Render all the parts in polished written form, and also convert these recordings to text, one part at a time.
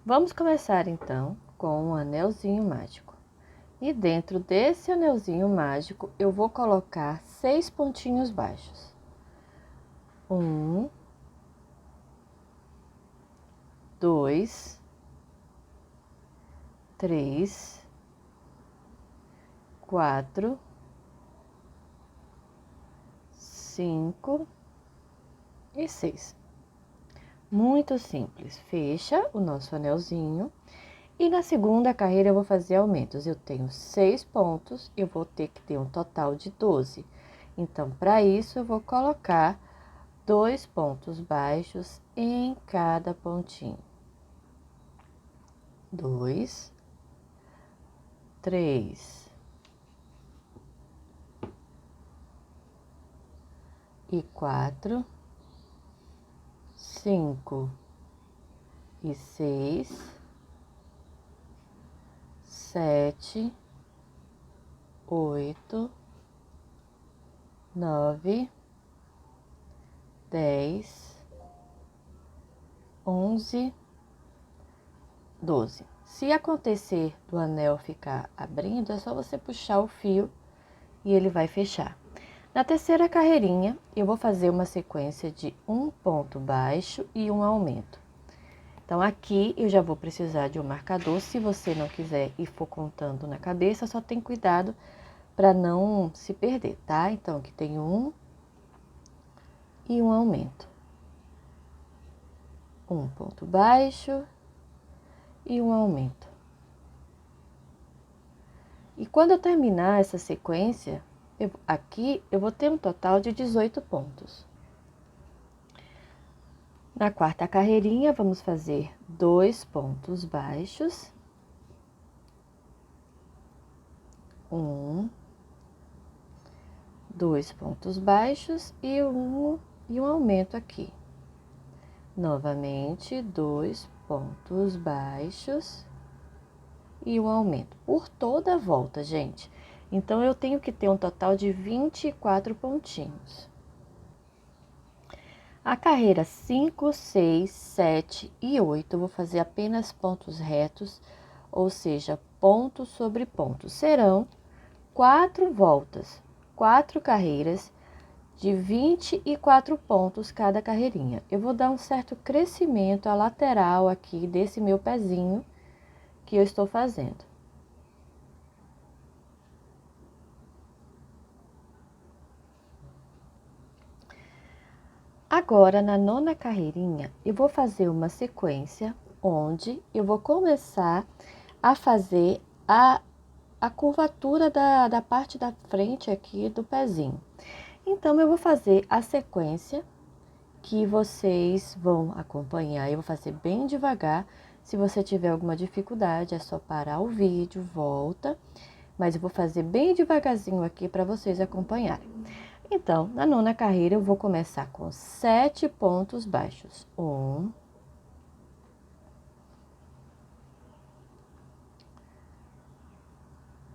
Vamos começar então com um anelzinho mágico. E dentro desse anelzinho mágico, eu vou colocar 6 pontinhos baixos. 1, 2, 3, 4, 5 e 6. Muito simples. Fecha o nosso anelzinho. E na segunda carreira eu vou fazer aumentos. Eu tenho 6 pontos, eu vou ter que ter um total de 12. Então, para isso, eu vou colocar 2 pontos baixos em cada pontinho. 2, 3 e 4, 5 e 6, 7, 8, 9, 10, 11, 12. Se acontecer do anel ficar abrindo, é só você puxar o fio e ele vai fechar. Na terceira carreirinha, eu vou fazer uma sequência de um ponto baixo e um aumento. Então, aqui eu já vou precisar de um marcador. Se você não quiser e for contando na cabeça, só tem cuidado para não se perder, tá? Então, aqui tem um e um aumento. Um ponto baixo e um aumento. E quando eu terminar essa sequência, aqui eu vou ter um total de 18 pontos. Na quarta carreirinha, vamos fazer 2 pontos baixos. 1, 2 pontos baixos e um aumento aqui. Novamente, 2 pontos baixos e um aumento por toda a volta, gente. Então, eu tenho que ter um total de 24 pontinhos. A carreira 5, 6, 7 e 8, eu vou fazer apenas pontos retos, ou seja, ponto sobre ponto. Serão 4 voltas, 4 carreiras de 24 pontos cada carreirinha. Eu vou dar um certo crescimento à lateral aqui desse meu pezinho que eu estou fazendo. Agora, na nona carreirinha, eu vou fazer uma sequência onde eu vou começar a fazer a curvatura da parte da frente aqui do pezinho. Então, eu vou fazer a sequência que vocês vão acompanhar. Eu vou fazer bem devagar. Se você tiver alguma dificuldade, é só parar o vídeo, volta. Mas eu vou fazer bem devagarzinho aqui para vocês acompanharem. Então, na nona carreira, eu vou começar com 7 pontos baixos. 1,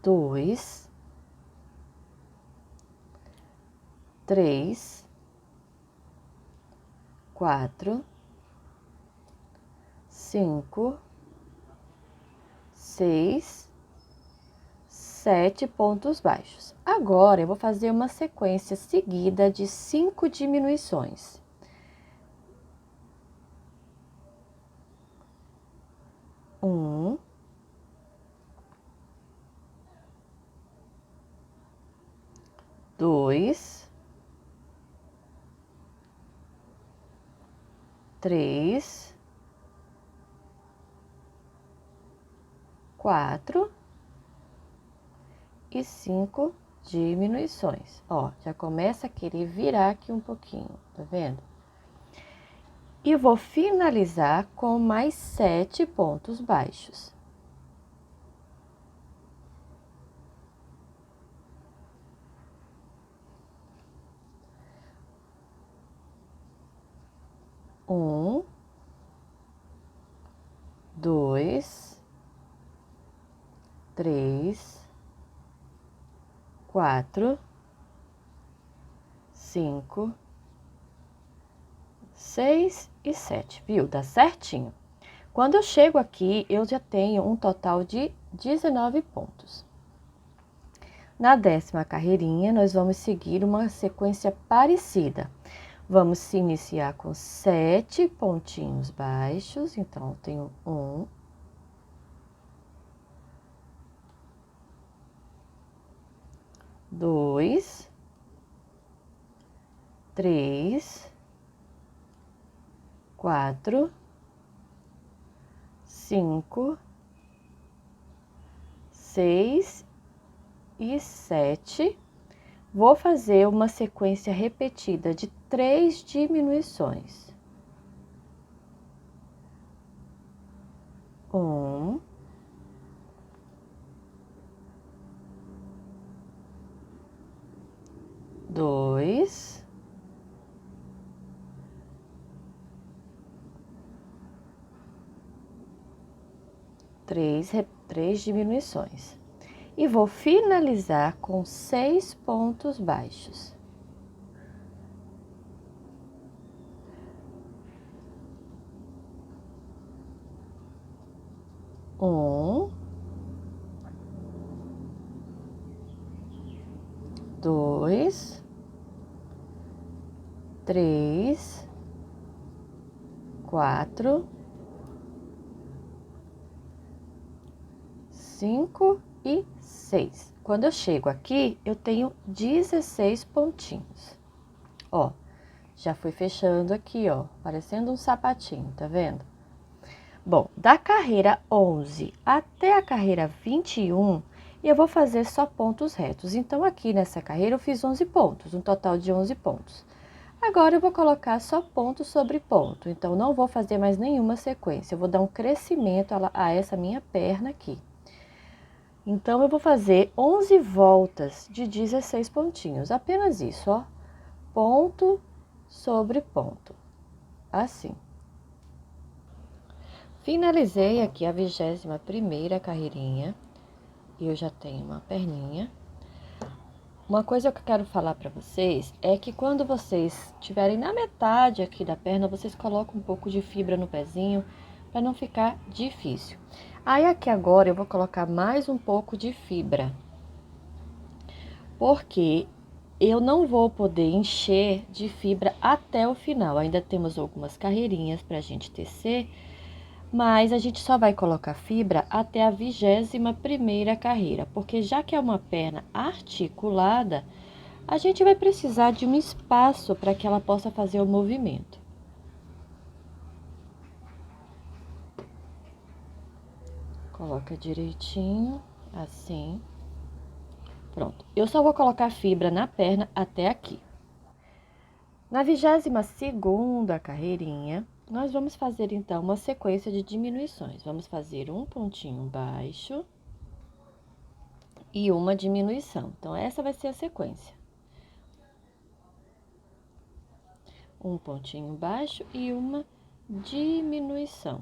2, 3, 4, 5, 6, 7 pontos baixos. Agora, eu vou fazer uma sequência seguida de 5 diminuições. 1, 2, 3, 4 e 5 diminuições. Ó, já começa a querer virar aqui um pouquinho, tá vendo? E vou finalizar com mais 7 pontos baixos. Um, 2, 3, 4, 5, 6 e 7, viu? Dá certinho. Quando eu chego aqui, eu já tenho um total de 19 pontos. Na 10ª carreirinha, nós vamos seguir uma sequência parecida. Vamos se iniciar com 7 pontinhos baixos, então, eu tenho 1, 2, 3, 4, 5, 6 e 7. Vou fazer uma sequência repetida de 3 diminuições. 1, 2, 3 diminuições. E vou finalizar com 6 pontos baixos. Um, 2, 3, 4, 5 e 6. Quando eu chego aqui, eu tenho 16 pontinhos. Ó, já fui fechando aqui, ó, parecendo um sapatinho, tá vendo? Bom, da carreira 11 até a carreira 21, eu vou fazer só pontos retos. Então, aqui nessa carreira eu fiz 11 pontos, um total de 11 pontos. Agora, eu vou colocar só ponto sobre ponto. Então, não vou fazer mais nenhuma sequência. Eu vou dar um crescimento a essa minha perna aqui. Então, eu vou fazer 11 voltas de 16 pontinhos. Apenas isso, ó. Ponto sobre ponto. Assim. Finalizei aqui a 21ª carreirinha. E eu já tenho uma perninha. Uma coisa que eu quero falar para vocês é que quando vocês estiverem na metade aqui da perna, vocês colocam um pouco de fibra no pezinho para não ficar difícil. Aí aqui agora eu vou colocar mais um pouco de fibra, porque eu não vou poder encher de fibra até o final. Ainda temos algumas carreirinhas para a gente tecer, mas a gente só vai colocar fibra até a 21ª carreira, porque já que é uma perna articulada, a gente vai precisar de um espaço para que ela possa fazer o movimento. Coloca direitinho, assim. Pronto. Eu só vou colocar fibra na perna até aqui. Na 22ª carreirinha, nós vamos fazer, então, uma sequência de diminuições. Vamos fazer um pontinho baixo e uma diminuição. Então, essa vai ser a sequência. Um pontinho baixo e uma diminuição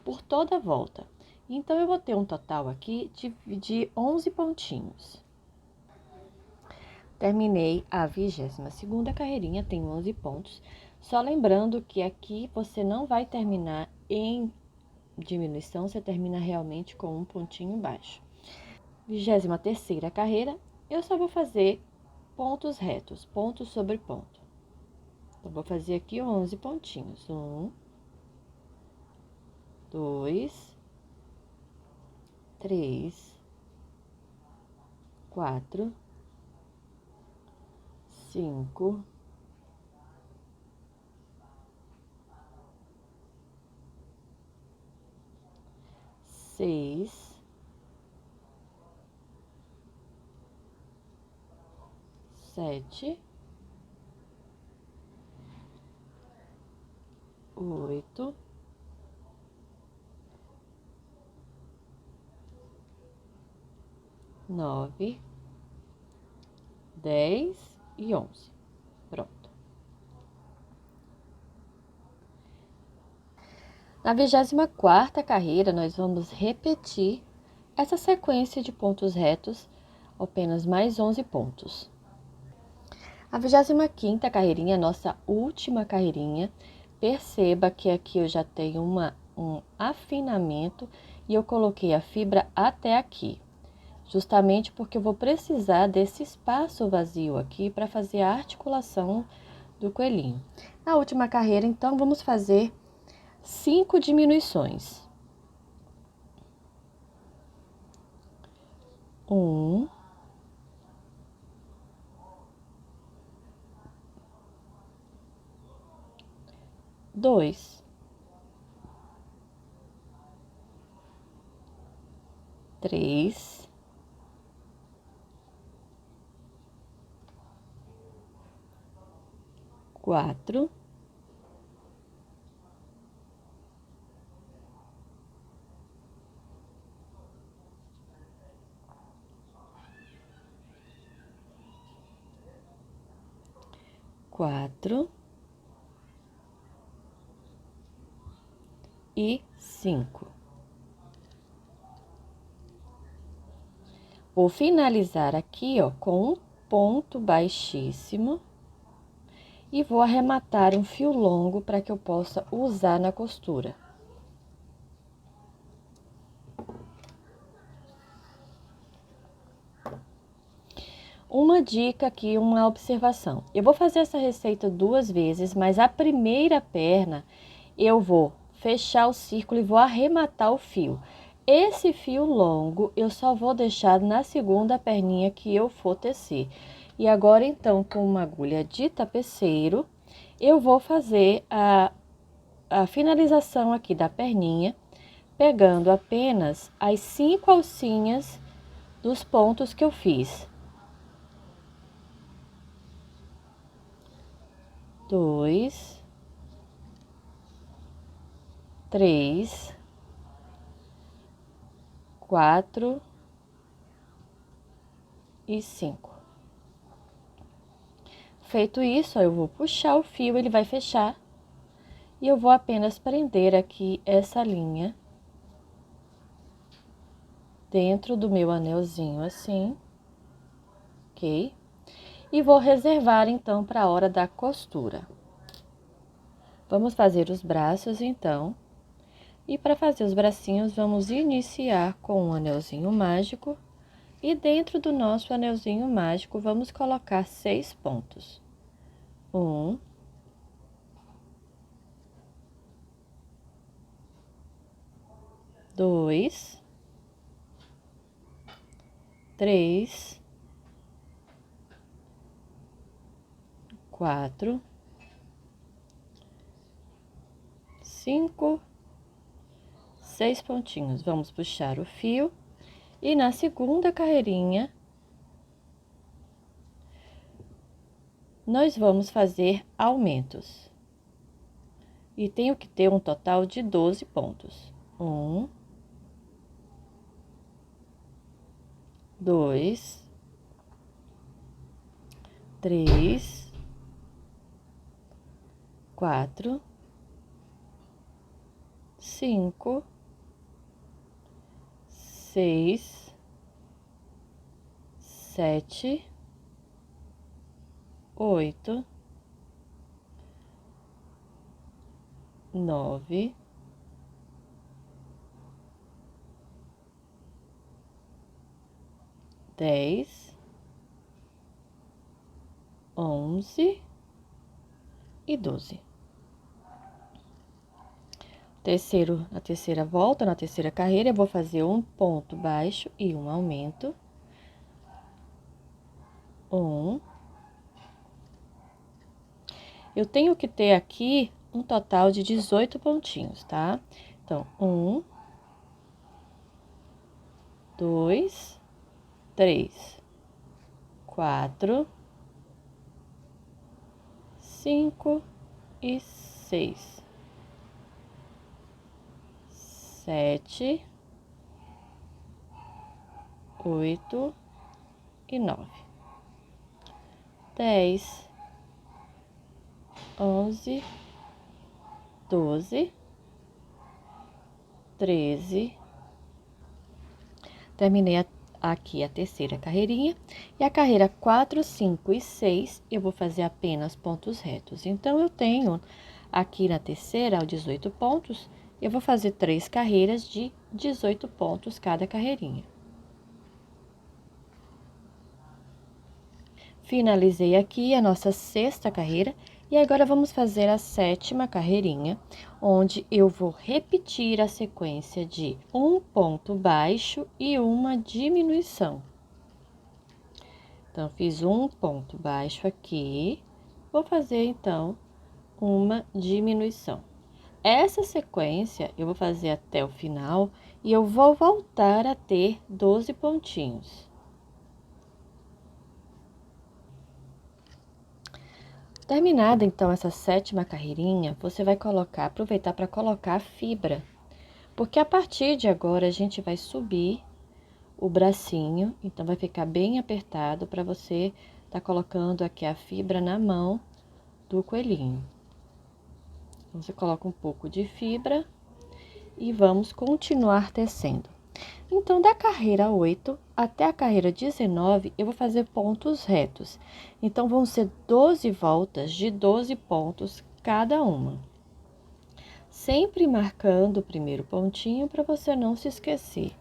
por toda a volta. Então, eu vou ter um total aqui de 11 pontinhos. Terminei a 22ª carreirinha, tem 11 pontos. Só lembrando que aqui você não vai terminar em diminuição, você termina realmente com um pontinho baixo. 23ª carreira, eu só vou fazer pontos retos, ponto sobre ponto. Eu vou fazer aqui 11 pontinhos. 1, 2, 3, 4, 5, 6, 7, 8, 9, 10 e 11. Pronto. Na 24ª carreira, nós vamos repetir essa sequência de pontos retos, apenas mais 11 pontos. A 25ª carreirinha, nossa última carreirinha, perceba que aqui eu já tenho uma um afinamento e eu coloquei a fibra até aqui. Justamente porque eu vou precisar desse espaço vazio aqui para fazer a articulação do coelhinho. Na última carreira, então, vamos fazer 5 diminuições. 1, 2, 3, 4, 4 e 5. Vou finalizar aqui, ó, com um ponto baixíssimo e vou arrematar um fio longo para que eu possa usar na costura. Uma dica aqui, uma observação. Eu vou fazer essa receita 2 vezes, mas a primeira perna eu vou fechar o círculo e vou arrematar o fio. Esse fio longo eu só vou deixar na segunda perninha que eu for tecer. E agora, então, com uma agulha de tapeceiro, eu vou fazer a finalização aqui da perninha, pegando apenas as 5 alcinhas dos pontos que eu fiz. 2, 3, 4 e 5. Feito isso, eu vou puxar o fio, ele vai fechar. E eu vou apenas prender aqui essa linha dentro do meu anelzinho assim, ok? E vou reservar então para a hora da costura. Vamos fazer os braços então. E para fazer os bracinhos, vamos iniciar com um anelzinho mágico. E dentro do nosso anelzinho mágico, vamos colocar 6 pontos. 1, 2, 3, 4, 5, 6 pontinhos. Vamos puxar o fio e na segunda carreirinha nós vamos fazer aumentos. E tenho que ter um total de 12 pontos. 1, 2, 3, 4, 5, 6, 7, 8, 9, 10, 11 e 12. Na terceira volta, na terceira carreira, eu vou fazer um ponto baixo e um aumento. 1. Eu tenho que ter aqui um total de 18 pontinhos, tá? Então, 1, 2, 3, 4, 5 e 6, 7, 8 e 9, 10, 11, 12, 13. Terminei aqui a terceira carreirinha. E a carreira 4, 5 e 6, eu vou fazer apenas pontos retos. Então, eu tenho aqui na terceira, 18 pontos, Eu vou fazer 3 carreiras de 18 pontos cada carreirinha. Finalizei aqui a nossa 6ª carreira e agora vamos fazer a 7ª carreirinha, onde eu vou repetir a sequência de um ponto baixo e uma diminuição. Então, fiz um ponto baixo aqui, vou fazer então uma diminuição. Essa sequência eu vou fazer até o final e eu vou voltar a ter 12 pontinhos. Terminada então essa 7ª carreirinha, você vai aproveitar para colocar a fibra, porque a partir de agora a gente vai subir o bracinho, então vai ficar bem apertado para você tá colocando aqui a fibra na mão do coelhinho. Então, você coloca um pouco de fibra e vamos continuar tecendo. Então, da carreira 8 até a carreira 19, eu vou fazer pontos retos. Então, vão ser 12 voltas de 12 pontos cada uma. Sempre marcando o primeiro pontinho para você não se esquecer.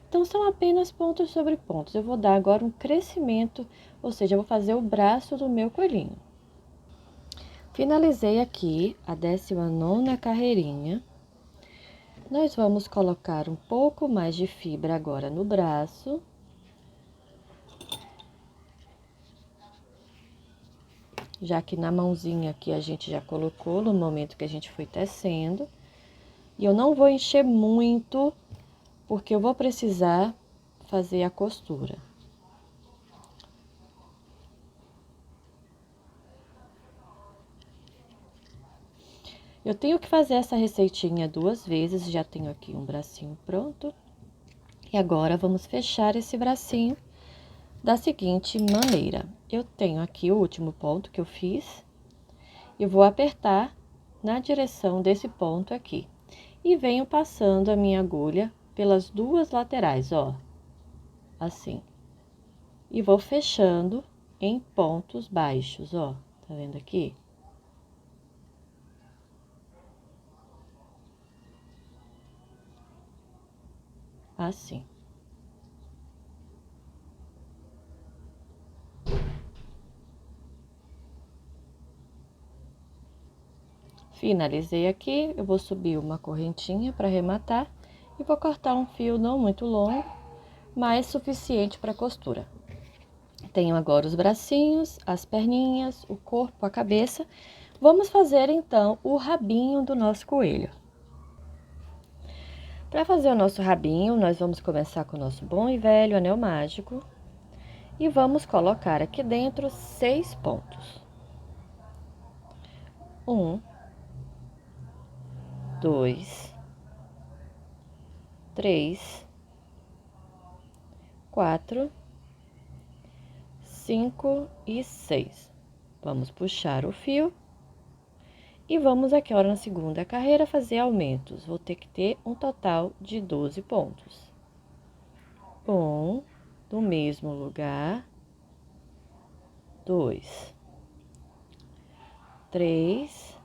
Então, são apenas pontos sobre pontos. Eu vou dar agora um crescimento, ou seja, eu vou fazer o braço do meu coelhinho. Finalizei aqui a 19ª carreirinha. Nós vamos colocar um pouco mais de fibra agora no braço. Já que na mãozinha aqui a gente já colocou no momento que a gente foi tecendo. E eu não vou encher muito, porque eu vou precisar fazer a costura. Eu tenho que fazer essa receitinha 2 vezes, já tenho aqui um bracinho pronto. E agora, vamos fechar esse bracinho da seguinte maneira. Eu tenho aqui o último ponto que eu fiz. Eu vou apertar na direção desse ponto aqui. E venho passando a minha agulha pelas 2 laterais, ó. Assim. E vou fechando em pontos baixos, ó. Tá vendo aqui? Assim. Finalizei aqui, eu vou subir uma correntinha para arrematar e vou cortar um fio não muito longo, mas suficiente para costura. Tenho agora os bracinhos, as perninhas, o corpo, a cabeça. Vamos fazer então o rabinho do nosso coelho. Para fazer o nosso rabinho, nós vamos começar com o nosso bom e velho anel mágico e vamos colocar aqui dentro 6 pontos. 1, 2, 3, 4, 5 e 6. Vamos puxar o fio e vamos aqui agora na segunda carreira fazer aumentos. Vou ter que ter um total de 12 pontos. 1, do mesmo lugar. 2, 3,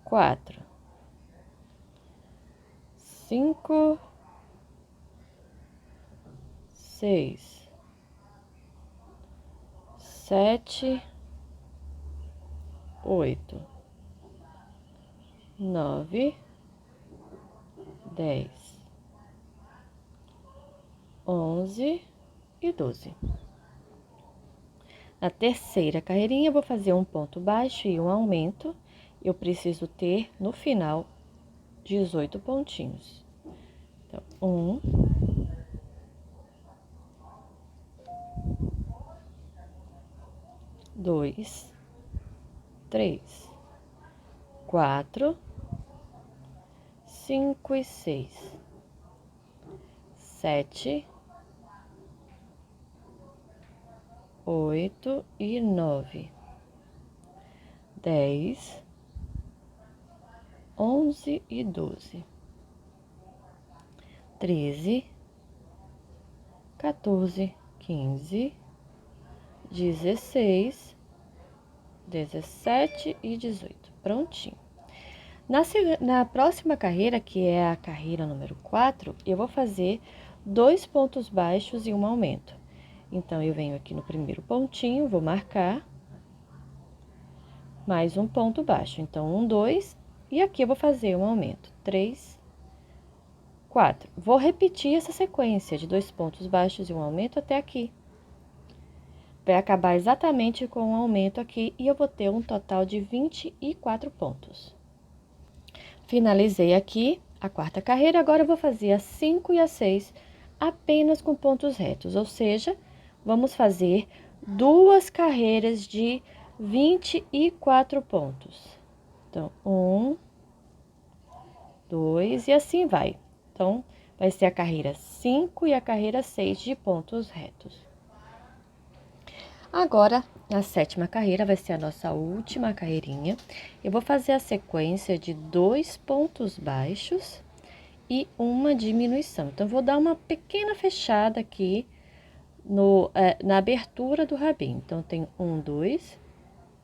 4, 5, 6, 7, 8, 9, 10, 11 e 12. Na terceira carreirinha, eu vou fazer um ponto baixo e um aumento. Eu preciso ter, no final, 18 pontinhos. Então, 1, 2, 3, 4, 5 e 6, 7, 8 e 9, 10, 11 e 12, 13, 14, 15, 16, 17 e 18. Prontinho. Na próxima carreira, que é a carreira número 4, eu vou fazer 2 pontos baixos e um aumento. Então, eu venho aqui no primeiro pontinho, vou marcar, mais um ponto baixo. Então, 1, 2, e aqui eu vou fazer um aumento, 3, 4. Vou repetir essa sequência de 2 pontos baixos e um aumento até aqui. Vai acabar exatamente com um aumento aqui e eu vou ter um total de 24 pontos. Finalizei aqui a quarta carreira, agora eu vou fazer a 5 e a 6 apenas com pontos retos, ou seja, vamos fazer 2 carreiras de 24 pontos. Então, 1, 2 e assim vai. Então, vai ser a carreira 5 e a carreira 6 de pontos retos. Agora, a sétima carreira vai ser a nossa última carreirinha. Eu vou fazer a sequência de 2 pontos baixos e uma diminuição. Então, vou dar uma pequena fechada aqui na abertura do rabinho. Então, tem 1, 2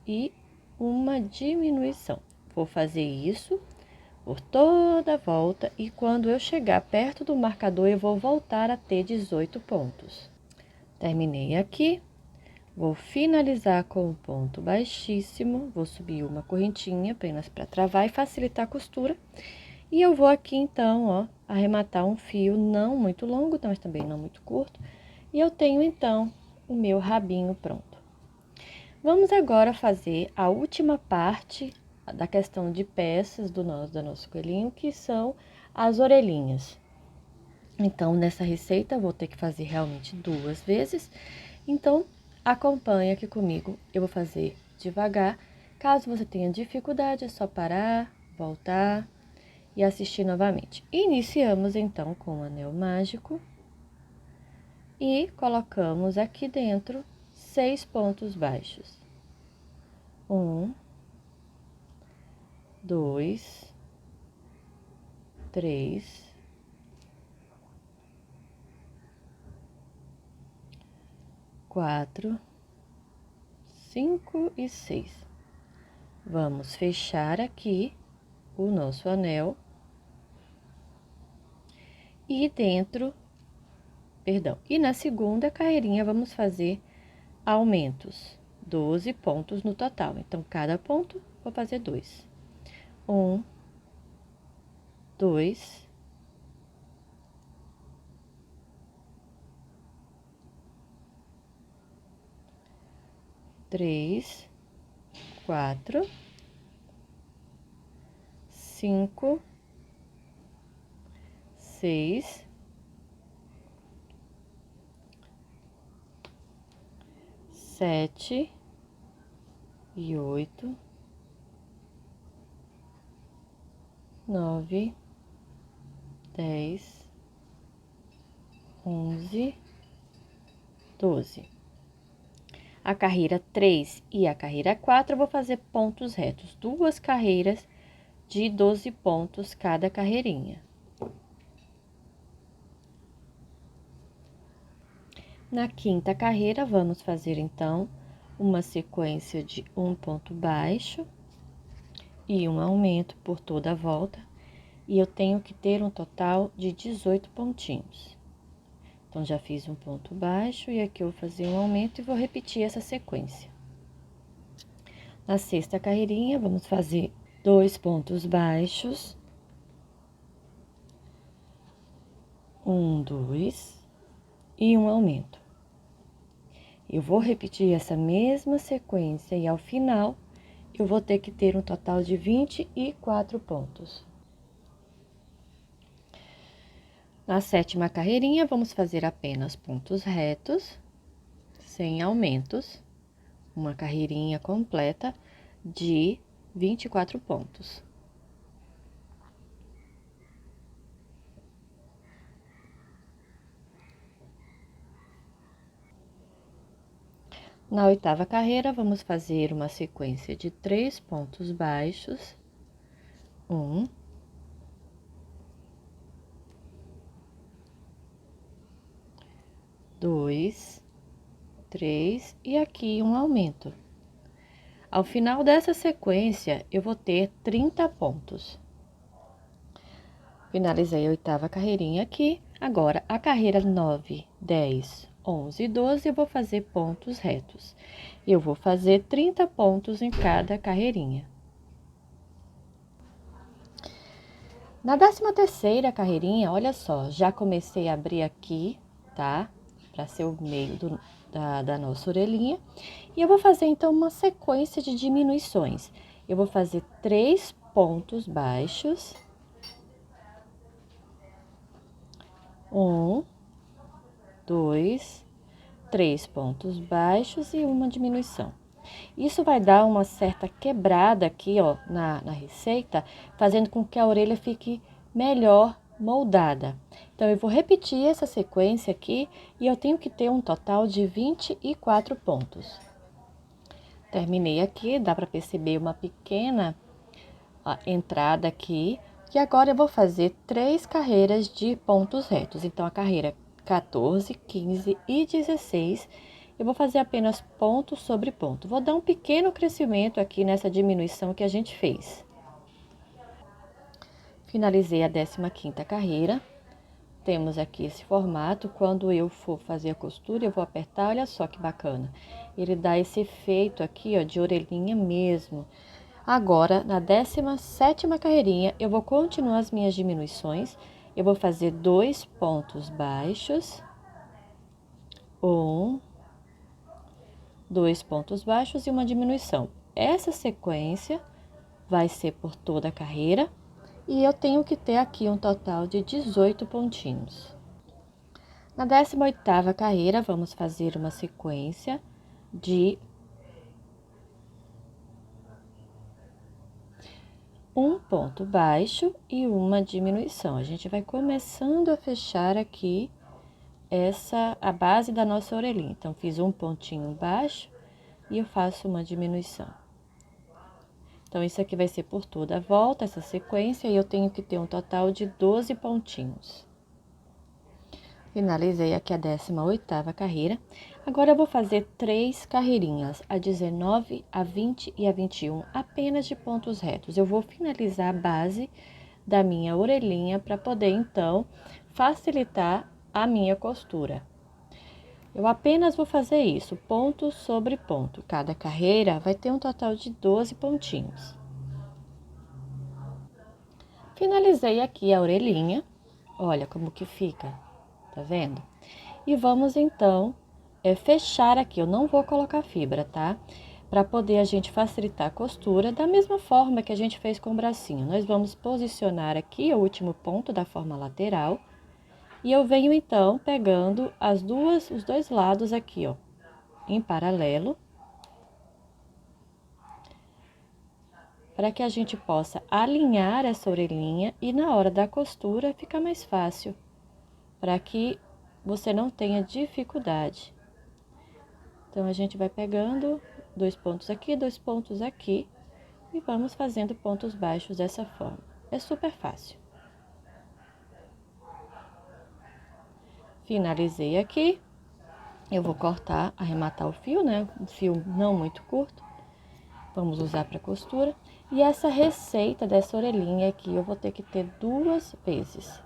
e uma diminuição. Vou fazer isso por toda a volta e quando eu chegar perto do marcador, eu vou voltar a ter 18 pontos. Terminei aqui. Vou finalizar com um ponto baixíssimo, vou subir uma correntinha apenas para travar e facilitar a costura. E eu vou aqui, então, ó, arrematar um fio não muito longo, mas também não muito curto. E eu tenho, então, o meu rabinho pronto. Vamos agora fazer a última parte da questão de peças do nosso coelhinho, que são as orelhinhas. Então, nessa receita, eu vou ter que fazer realmente 2 vezes. Então, acompanha aqui comigo, eu vou fazer devagar. Caso você tenha dificuldade, é só parar, voltar e assistir novamente. Iniciamos então com o anel mágico e colocamos aqui dentro 6 pontos baixos. 1, 2, 3, 4, 5 e 6. Vamos fechar aqui o nosso anel e e na segunda carreirinha vamos fazer aumentos, 12 pontos no total. Então, cada ponto vou fazer 2. 1, 2, 3, 4, 5, 6, 7 e 8, 9, 10, 11, 12. A carreira 3 e a carreira 4 eu vou fazer pontos retos, 2 carreiras de 12 pontos cada carreirinha. Na quinta carreira, vamos fazer, então, uma sequência de um ponto baixo e um aumento por toda a volta, e eu tenho que ter um total de 18 pontinhos. Então, já fiz um ponto baixo e aqui eu vou fazer um aumento e vou repetir essa sequência. Na sexta carreirinha, vamos fazer 2 pontos baixos, 1, 2 e um aumento. Eu vou repetir essa mesma sequência e ao final eu vou ter que ter um total de 24 pontos. Na sétima carreirinha, vamos fazer apenas pontos retos, sem aumentos, uma carreirinha completa de 24 pontos. Na oitava carreira, vamos fazer uma sequência de 3 pontos baixos, 1, 2, 3 e aqui um aumento. Ao final dessa sequência, eu vou ter 30 pontos. Finalizei a 8ª carreirinha aqui. Agora, a carreira 9, 10, 11 e 12, eu vou fazer pontos retos. Eu vou fazer 30 pontos em cada carreirinha. Na 13ª carreirinha, olha só, já comecei a abrir aqui, tá? Para ser o meio da nossa orelhinha. E eu vou fazer, então, uma sequência de diminuições. Eu vou fazer 3 pontos baixos. 1, 2, 3 pontos baixos e uma diminuição. Isso vai dar uma certa quebrada aqui, ó, na receita, fazendo com que a orelha fique melhor moldada. Então, eu vou repetir essa sequência aqui e eu tenho que ter um total de 24 pontos. Terminei aqui, dá para perceber uma pequena entrada aqui. E agora eu vou fazer 3 carreiras de pontos retos. Então, a carreira 14, 15 e 16, eu vou fazer apenas ponto sobre ponto. Vou dar um pequeno crescimento aqui nessa diminuição que a gente fez. Finalizei a 15ª carreira. Temos aqui esse formato. Quando eu for fazer a costura, eu vou apertar, olha só que bacana. Ele dá esse efeito aqui, ó, de orelhinha mesmo. Agora, na 17ª carreirinha, eu vou continuar as minhas diminuições. Eu vou fazer 2 pontos baixos. 1, 2 pontos baixos e uma diminuição. Essa sequência vai ser por toda a carreira. E eu tenho que ter aqui um total de 18 pontinhos. Na 18ª carreira, vamos fazer uma sequência de um ponto baixo e uma diminuição. A gente vai começando a fechar aqui a base da nossa orelhinha. Então, fiz um pontinho baixo e eu faço uma diminuição. Então, isso aqui vai ser por toda a volta, essa sequência, e eu tenho que ter um total de 12 pontinhos. Finalizei aqui a 18ª carreira. Agora, eu vou fazer 3 carreirinhas, a 19, a 20 e a 21, apenas de pontos retos. Eu vou finalizar a base da minha orelhinha para poder, então, facilitar a minha costura. Eu apenas vou fazer isso, ponto sobre ponto. Cada carreira vai ter um total de 12 pontinhos. Finalizei aqui a orelhinha. Olha como que fica, tá vendo? E vamos, então, fechar aqui. Eu não vou colocar fibra, tá? Para poder a gente facilitar a costura, da mesma forma que a gente fez com o bracinho. Nós vamos posicionar aqui o último ponto da forma lateral. E eu venho, então, pegando os dois lados aqui, ó, em paralelo. Para que a gente possa alinhar essa orelhinha e na hora da costura fica mais fácil. Para que você não tenha dificuldade. Então, a gente vai pegando 2 pontos aqui, 2 pontos aqui. E vamos fazendo pontos baixos dessa forma. É super fácil. Finalizei aqui. Eu vou cortar, arrematar o fio, né? Um fio não muito curto. Vamos usar para costura. E essa receita dessa orelhinha aqui, eu vou ter que ter 2 vezes.